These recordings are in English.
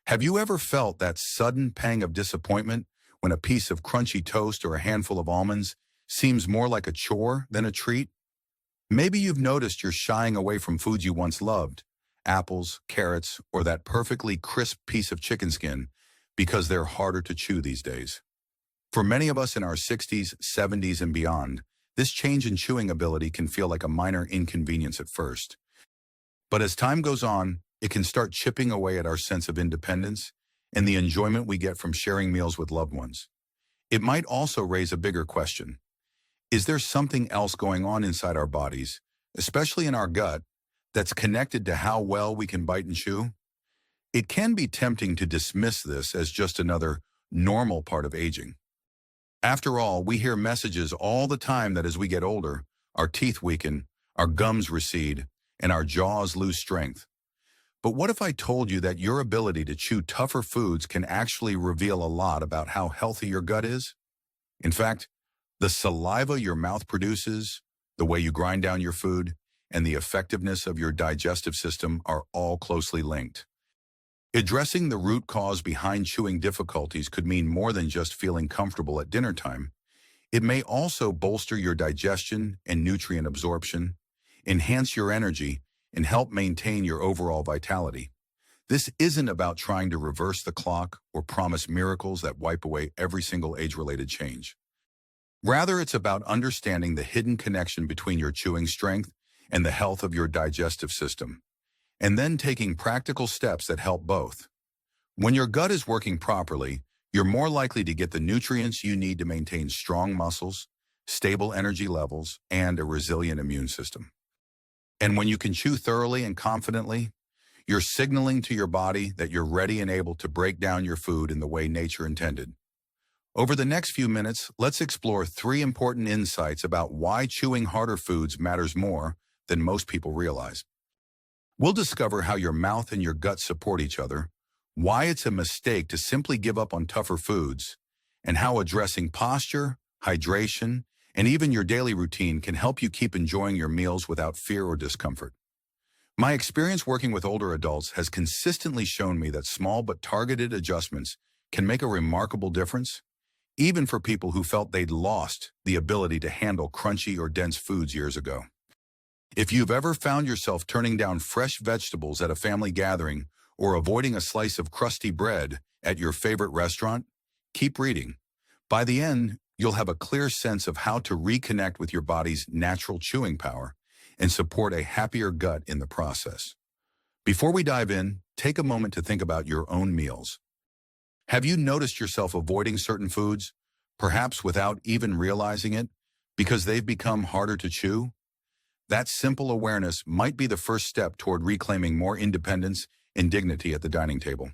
Have you ever felt that sudden pang of disappointment when a piece of crunchy toast or a handful of almonds seems more like a chore than a treat? Maybe you've noticed you're shying away from foods you once loved, apples, carrots, or that perfectly crisp piece of chicken skin, because they're harder to chew these days. For many of us in our 60s, 70s, and beyond, this change in chewing ability can feel like a minor inconvenience at first. But as time goes on, it can start chipping away at our sense of independence and the enjoyment we get from sharing meals with loved ones. It might also raise a bigger question. Is there something else going on inside our bodies, especially in our gut, that's connected to how well we can bite and chew? It can be tempting to dismiss this as just another normal part of aging. After all, we hear messages all the time that as we get older, our teeth weaken, our gums recede, and our jaws lose strength. But what if I told you that your ability to chew tougher foods can actually reveal a lot about how healthy your gut is? In fact, the saliva your mouth produces, the way you grind down your food, and the effectiveness of your digestive system are all closely linked. Addressing the root cause behind chewing difficulties could mean more than just feeling comfortable at dinner time. It may also bolster your digestion and nutrient absorption, enhance your energy, and help maintain your overall vitality. This isn't about trying to reverse the clock or promise miracles that wipe away every single age-related change. Rather, it's about understanding the hidden connection between your chewing strength and the health of your digestive system, and then taking practical steps that help both. When your gut is working properly, you're more likely to get the nutrients you need to maintain strong muscles, stable energy levels, and a resilient immune system. And when you can chew thoroughly and confidently, you're signaling to your body that you're ready and able to break down your food in the way nature intended. Over the next few minutes, let's explore 3 important insights about why chewing harder foods matters more than most people realize. We'll discover how your mouth and your gut support each other, why it's a mistake to simply give up on tougher foods, and how addressing posture, hydration, and even your daily routine can help you keep enjoying your meals without fear or discomfort. My experience working with older adults has consistently shown me that small but targeted adjustments can make a remarkable difference, even for people who felt they'd lost the ability to handle crunchy or dense foods years ago. If you've ever found yourself turning down fresh vegetables at a family gathering or avoiding a slice of crusty bread at your favorite restaurant, keep reading. By the end, you'll have a clear sense of how to reconnect with your body's natural chewing power and support a happier gut in the process. Before we dive in, take a moment to think about your own meals. Have you noticed yourself avoiding certain foods, perhaps without even realizing it, because they've become harder to chew? That simple awareness might be the first step toward reclaiming more independence and dignity at the dining table.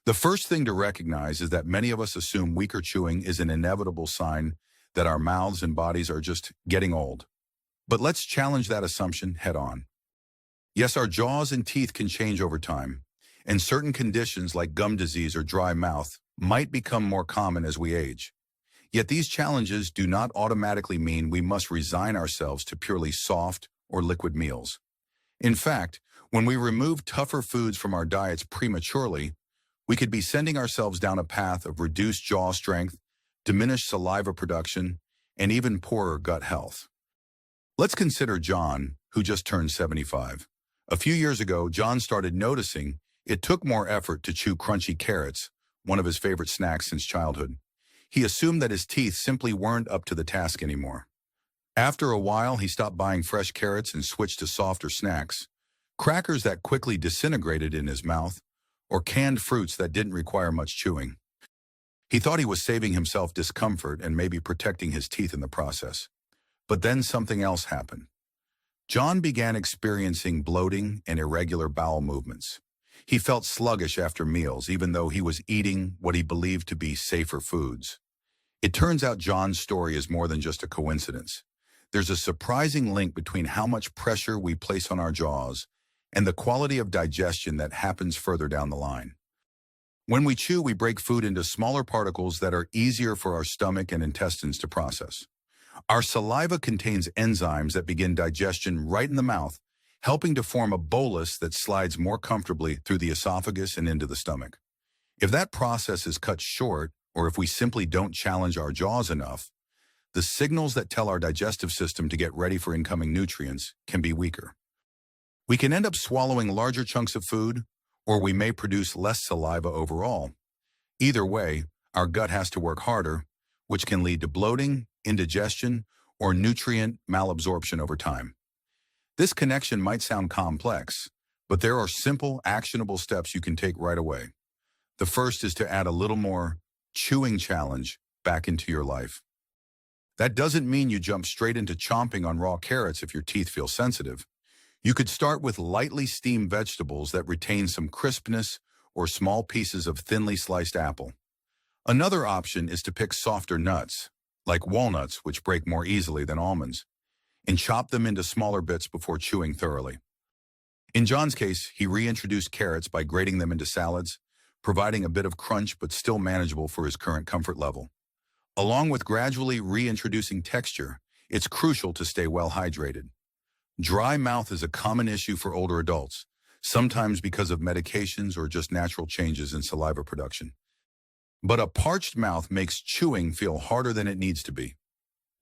The first thing to recognize is that many of us assume weaker chewing is an inevitable sign that our mouths and bodies are just getting old. But let's challenge that assumption head on. Yes, our jaws and teeth can change over time, and certain conditions like gum disease or dry mouth might become more common as we age. Yet these challenges do not automatically mean we must resign ourselves to purely soft or liquid meals. In fact, when we remove tougher foods from our diets prematurely, we could be sending ourselves down a path of reduced jaw strength, diminished saliva production, and even poorer gut health. Let's consider John, who just turned 75. A few years ago, John started noticing it took more effort to chew crunchy carrots, one of his favorite snacks since childhood. He assumed that his teeth simply weren't up to the task anymore. After a while, he stopped buying fresh carrots and switched to softer snacks, crackers that quickly disintegrated in his mouth, or canned fruits that didn't require much chewing. He thought he was saving himself discomfort and maybe protecting his teeth in the process. But then something else happened. John began experiencing bloating and irregular bowel movements. He felt sluggish after meals, even though he was eating what he believed to be safer foods. It turns out John's story is more than just a coincidence. There's a surprising link between how much pressure we place on our jaws and the quality of digestion that happens further down the line. When we chew, we break food into smaller particles that are easier for our stomach and intestines to process. Our saliva contains enzymes that begin digestion right in the mouth, helping to form a bolus that slides more comfortably through the esophagus and into the stomach. If that process is cut short, or if we simply don't challenge our jaws enough, the signals that tell our digestive system to get ready for incoming nutrients can be weaker. We can end up swallowing larger chunks of food, or we may produce less saliva overall. Either way, our gut has to work harder, which can lead to bloating, indigestion, or nutrient malabsorption over time. This connection might sound complex, but there are simple, actionable steps you can take right away. The first is to add a little more chewing challenge back into your life. That doesn't mean you jump straight into chomping on raw carrots if your teeth feel sensitive. You could start with lightly steamed vegetables that retain some crispness or small pieces of thinly sliced apple. Another option is to pick softer nuts, like walnuts, which break more easily than almonds, and chop them into smaller bits before chewing thoroughly. In John's case, he reintroduced carrots by grating them into salads, providing a bit of crunch but still manageable for his current comfort level. Along with gradually reintroducing texture, it's crucial to stay well hydrated. Dry mouth is a common issue for older adults, sometimes because of medications or just natural changes in saliva production. But a parched mouth makes chewing feel harder than it needs to be.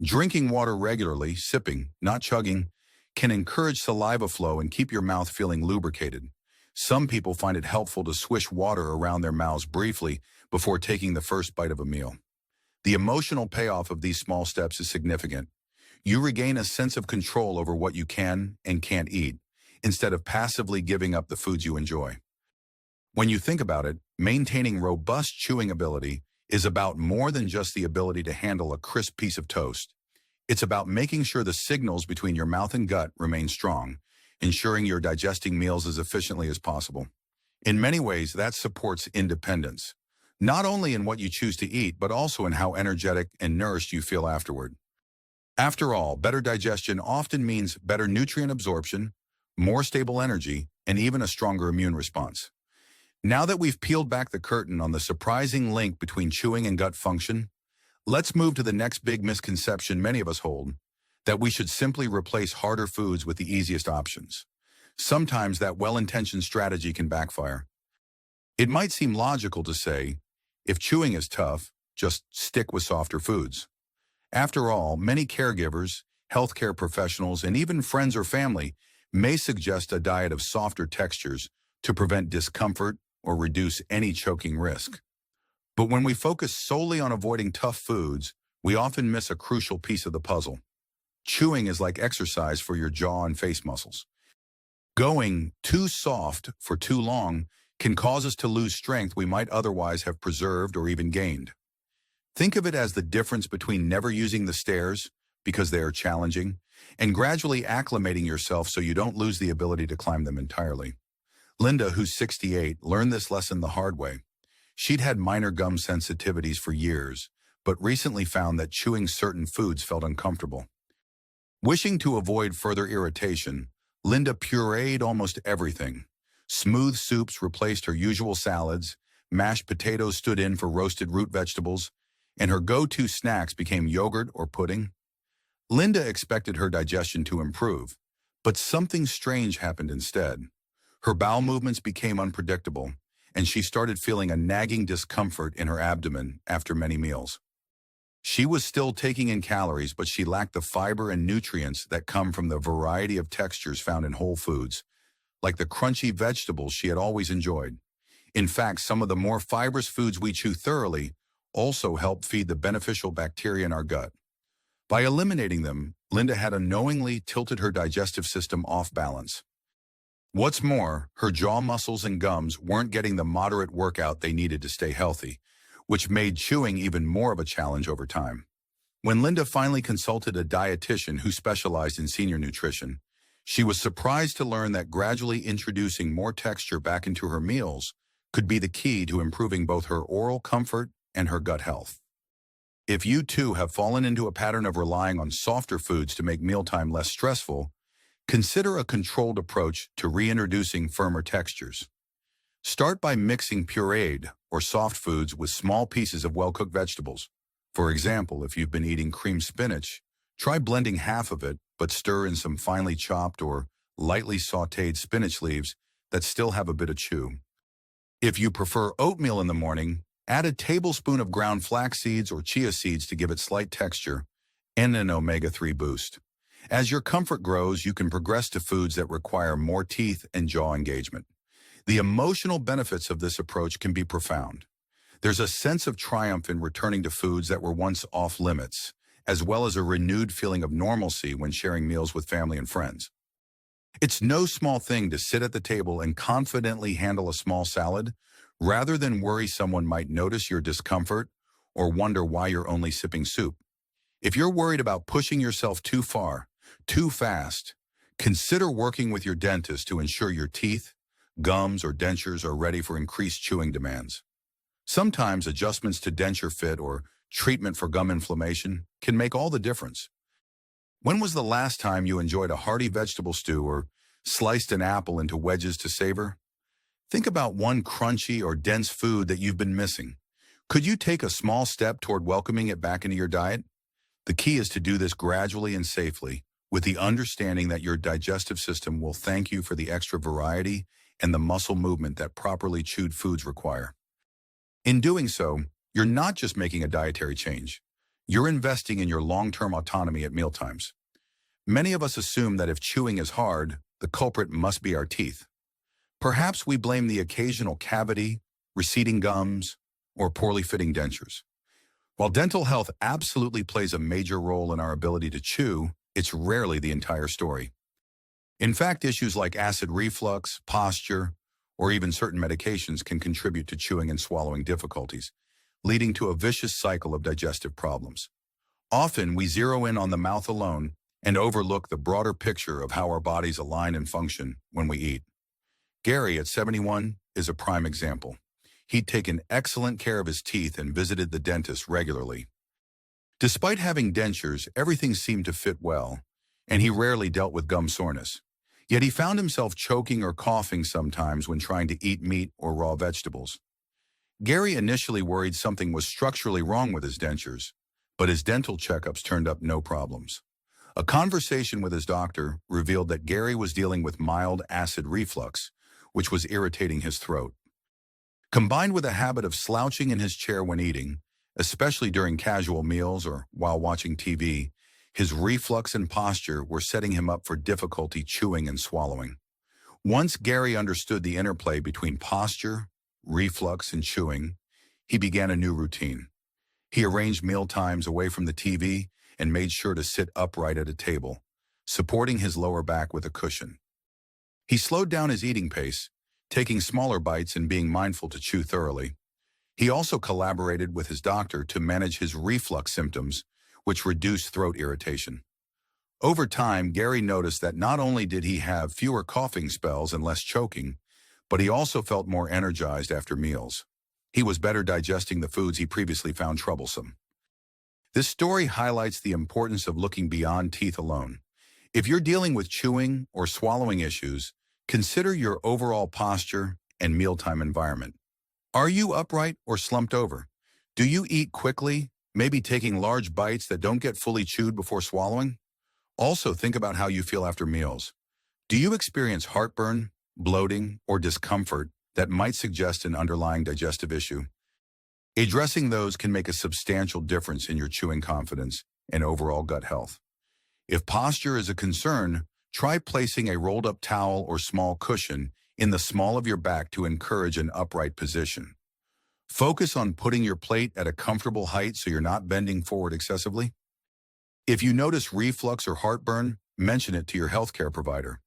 Drinking water regularly, sipping, not chugging, can encourage saliva flow and keep your mouth feeling lubricated. Some people find it helpful to swish water around their mouths briefly before taking the first bite of a meal. The emotional payoff of these small steps is significant. You regain a sense of control over what you can and can't eat, instead of passively giving up the foods you enjoy. When you think about it, maintaining robust chewing ability is about more than just the ability to handle a crisp piece of toast. It's about making sure the signals between your mouth and gut remain strong, ensuring you're digesting meals as efficiently as possible. In many ways, that supports independence, not only in what you choose to eat, but also in how energetic and nourished you feel afterward. After all, better digestion often means better nutrient absorption, more stable energy, and even a stronger immune response. Now that we've peeled back the curtain on the surprising link between chewing and gut function, let's move to the next big misconception many of us hold, that we should simply replace harder foods with the easiest options. Sometimes that well-intentioned strategy can backfire. It might seem logical to say, if chewing is tough, just stick with softer foods. After all, many caregivers, healthcare professionals, and even friends or family may suggest a diet of softer textures to prevent discomfort or reduce any choking risk. But when we focus solely on avoiding tough foods, we often miss a crucial piece of the puzzle. Chewing is like exercise for your jaw and face muscles. Going too soft for too long can cause us to lose strength we might otherwise have preserved or even gained. Think of it as the difference between never using the stairs, because they are challenging, and gradually acclimating yourself so you don't lose the ability to climb them entirely. Linda, who's 68, learned this lesson the hard way. She'd had minor gum sensitivities for years, but recently found that chewing certain foods felt uncomfortable. Wishing to avoid further irritation, Linda pureed almost everything. Smooth soups replaced her usual salads, mashed potatoes stood in for roasted root vegetables, and her go-to snacks became yogurt or pudding. Linda expected her digestion to improve, but something strange happened instead. Her bowel movements became unpredictable, and she started feeling a nagging discomfort in her abdomen after many meals. She was still taking in calories, but she lacked the fiber and nutrients that come from the variety of textures found in whole foods, like the crunchy vegetables she had always enjoyed. In fact, some of the more fibrous foods we chew thoroughly also help feed the beneficial bacteria in our gut. By eliminating them, Linda had unknowingly tilted her digestive system off balance. What's more, her jaw muscles and gums weren't getting the moderate workout they needed to stay healthy, which made chewing even more of a challenge over time. When Linda finally consulted a dietitian who specialized in senior nutrition, she was surprised to learn that gradually introducing more texture back into her meals could be the key to improving both her oral comfort and her gut health. If you too have fallen into a pattern of relying on softer foods to make mealtime less stressful, consider a controlled approach to reintroducing firmer textures. Start by mixing pureed or soft foods with small pieces of well-cooked vegetables. For example, if you've been eating creamed spinach, try blending half of it, but stir in some finely chopped or lightly sautéed spinach leaves that still have a bit of chew. If you prefer oatmeal in the morning, add a tablespoon of ground flax seeds or chia seeds to give it slight texture and an omega-3 boost. As your comfort grows, you can progress to foods that require more teeth and jaw engagement. The emotional benefits of this approach can be profound. There's a sense of triumph in returning to foods that were once off limits, as well as a renewed feeling of normalcy when sharing meals with family and friends. It's no small thing to sit at the table and confidently handle a small salad, rather than worry someone might notice your discomfort or wonder why you're only sipping soup. If you're worried about pushing yourself too far, too fast, consider working with your dentist to ensure your teeth, gums, or dentures are ready for increased chewing demands. Sometimes adjustments to denture fit or treatment for gum inflammation can make all the difference. When was the last time you enjoyed a hearty vegetable stew or sliced an apple into wedges to savor? Think about one crunchy or dense food that you've been missing. Could you take a small step toward welcoming it back into your diet? The key is to do this gradually and safely, with the understanding that your digestive system will thank you for the extra variety and the muscle movement that properly chewed foods require. In doing so, you're not just making a dietary change. You're investing in your long-term autonomy at mealtimes. Many of us assume that if chewing is hard, the culprit must be our teeth. Perhaps we blame the occasional cavity, receding gums, or poorly fitting dentures. While dental health absolutely plays a major role in our ability to chew, it's rarely the entire story. In fact, issues like acid reflux, posture, or even certain medications can contribute to chewing and swallowing difficulties, leading to a vicious cycle of digestive problems. Often, we zero in on the mouth alone and overlook the broader picture of how our bodies align and function when we eat. Gary, at 71, is a prime example. He'd taken excellent care of his teeth and visited the dentist regularly. Despite having dentures, everything seemed to fit well, and he rarely dealt with gum soreness. Yet he found himself choking or coughing sometimes when trying to eat meat or raw vegetables. Gary initially worried something was structurally wrong with his dentures, but his dental checkups turned up no problems. A conversation with his doctor revealed that Gary was dealing with mild acid reflux, which was irritating his throat. Combined with a habit of slouching in his chair when eating, especially during casual meals or while watching TV, his reflux and posture were setting him up for difficulty chewing and swallowing. Once Gary understood the interplay between posture, reflux, and chewing, he began a new routine. He arranged meal times away from the TV and made sure to sit upright at a table, supporting his lower back with a cushion. He slowed down his eating pace, taking smaller bites and being mindful to chew thoroughly. He also collaborated with his doctor to manage his reflux symptoms, which reduced throat irritation. Over time, Gary noticed that not only did he have fewer coughing spells and less choking, but he also felt more energized after meals. He was better digesting the foods he previously found troublesome. This story highlights the importance of looking beyond teeth alone. If you're dealing with chewing or swallowing issues, consider your overall posture and mealtime environment. Are you upright or slumped over? Do you eat quickly, maybe taking large bites that don't get fully chewed before swallowing? Also, think about how you feel after meals. Do you experience heartburn, bloating, or discomfort that might suggest an underlying digestive issue? Addressing those can make a substantial difference in your chewing confidence and overall gut health. If posture is a concern, try placing a rolled-up towel or small cushion in the small of your back to encourage an upright position. Focus on putting your plate at a comfortable height so you're not bending forward excessively. If you notice reflux or heartburn, mention it to your healthcare provider.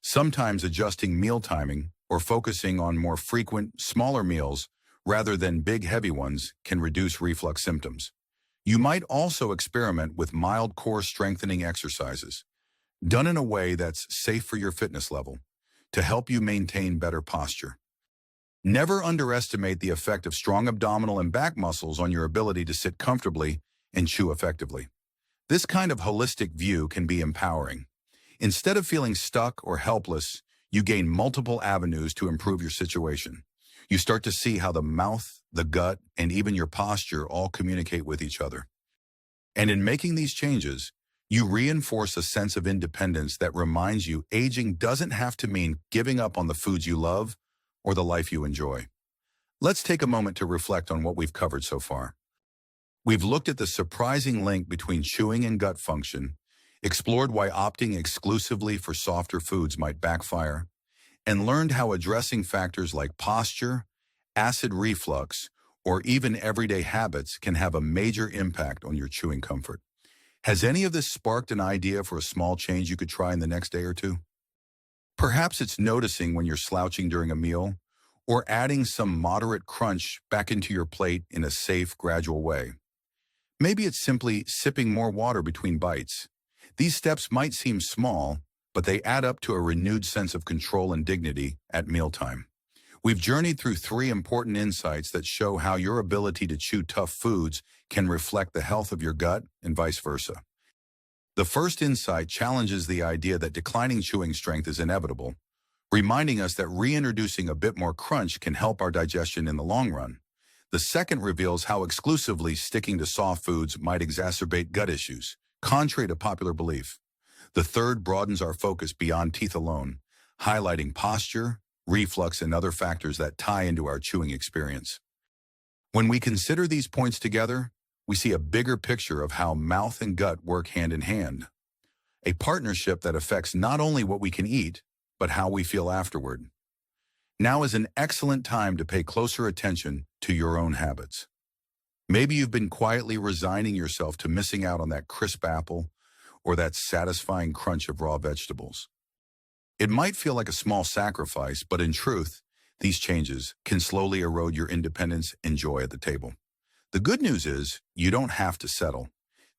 Sometimes adjusting meal timing or focusing on more frequent, smaller meals rather than big, heavy ones can reduce reflux symptoms. You might also experiment with mild core strengthening exercises, done in a way that's safe for your fitness level, to help you maintain better posture. Never underestimate the effect of strong abdominal and back muscles on your ability to sit comfortably and chew effectively. This kind of holistic view can be empowering. Instead of feeling stuck or helpless, you gain multiple avenues to improve your situation. You start to see how the mouth, the gut, and even your posture all communicate with each other. And in making these changes, you reinforce a sense of independence that reminds you aging doesn't have to mean giving up on the foods you love or the life you enjoy. Let's take a moment to reflect on what we've covered so far. We've looked at the surprising link between chewing and gut function, explored why opting exclusively for softer foods might backfire, and learned how addressing factors like posture, acid reflux, or even everyday habits can have a major impact on your chewing comfort. Has any of this sparked an idea for a small change you could try in the next day or two? Perhaps it's noticing when you're slouching during a meal, or adding some moderate crunch back into your plate in a safe, gradual way. Maybe it's simply sipping more water between bites. These steps might seem small, but they add up to a renewed sense of control and dignity at mealtime. We've journeyed through 3 important insights that show how your ability to chew tough foods can reflect the health of your gut and vice versa. The first insight challenges the idea that declining chewing strength is inevitable, reminding us that reintroducing a bit more crunch can help our digestion in the long run. The second reveals how exclusively sticking to soft foods might exacerbate gut issues, contrary to popular belief. The third broadens our focus beyond teeth alone, highlighting posture, reflux, and other factors that tie into our chewing experience. When we consider these points together, we see a bigger picture of how mouth and gut work hand in hand, a partnership that affects not only what we can eat, but how we feel afterward. Now is an excellent time to pay closer attention to your own habits. Maybe you've been quietly resigning yourself to missing out on that crisp apple or that satisfying crunch of raw vegetables. It might feel like a small sacrifice, but in truth, these changes can slowly erode your independence and joy at the table. The good news is you don't have to settle.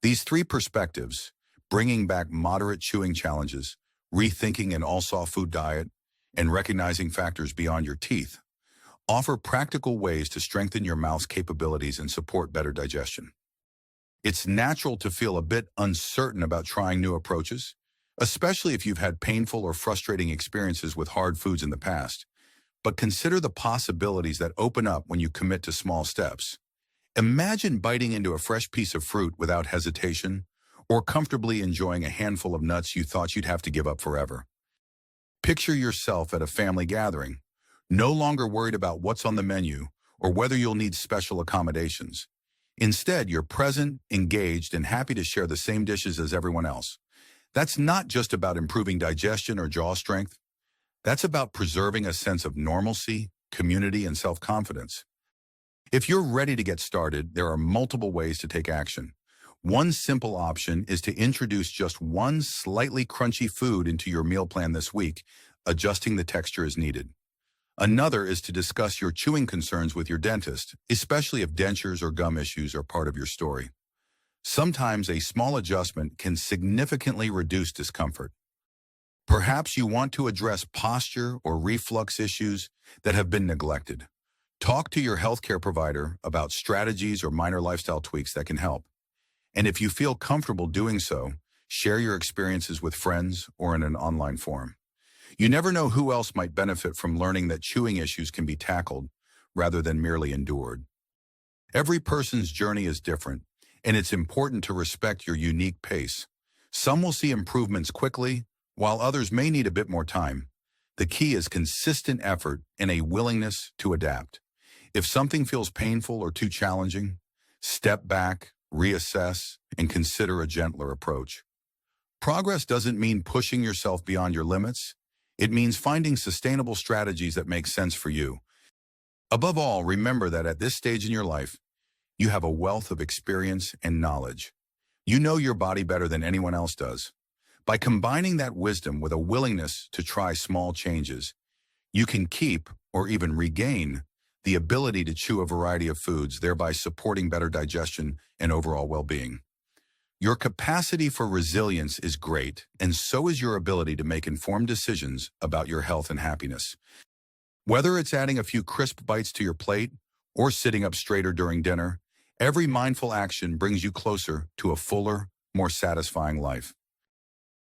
These 3 perspectives, bringing back moderate chewing challenges, rethinking an all-soft food diet, and recognizing factors beyond your teeth, offer practical ways to strengthen your mouth's capabilities and support better digestion. It's natural to feel a bit uncertain about trying new approaches, especially if you've had painful or frustrating experiences with hard foods in the past. But consider the possibilities that open up when you commit to small steps. Imagine biting into a fresh piece of fruit without hesitation, or comfortably enjoying a handful of nuts you thought you'd have to give up forever. Picture yourself at a family gathering, no longer worried about what's on the menu or whether you'll need special accommodations. Instead, you're present, engaged, and happy to share the same dishes as everyone else. That's not just about improving digestion or jaw strength. That's about preserving a sense of normalcy, community, and self-confidence. If you're ready to get started, there are multiple ways to take action. One simple option is to introduce just one slightly crunchy food into your meal plan this week, adjusting the texture as needed. Another is to discuss your chewing concerns with your dentist, especially if dentures or gum issues are part of your story. Sometimes a small adjustment can significantly reduce discomfort. Perhaps you want to address posture or reflux issues that have been neglected. Talk to your healthcare provider about strategies or minor lifestyle tweaks that can help. And if you feel comfortable doing so, share your experiences with friends or in an online forum. You never know who else might benefit from learning that chewing issues can be tackled rather than merely endured. Every person's journey is different, and it's important to respect your unique pace. Some will see improvements quickly, while others may need a bit more time. The key is consistent effort and a willingness to adapt. If something feels painful or too challenging, step back, reassess, and consider a gentler approach. Progress doesn't mean pushing yourself beyond your limits. It means finding sustainable strategies that make sense for you. Above all, remember that at this stage in your life, you have a wealth of experience and knowledge. You know your body better than anyone else does. By combining that wisdom with a willingness to try small changes, you can keep or even regain the ability to chew a variety of foods, thereby supporting better digestion and overall well-being. Your capacity for resilience is great, and so is your ability to make informed decisions about your health and happiness. Whether it's adding a few crisp bites to your plate or sitting up straighter during dinner, every mindful action brings you closer to a fuller, more satisfying life.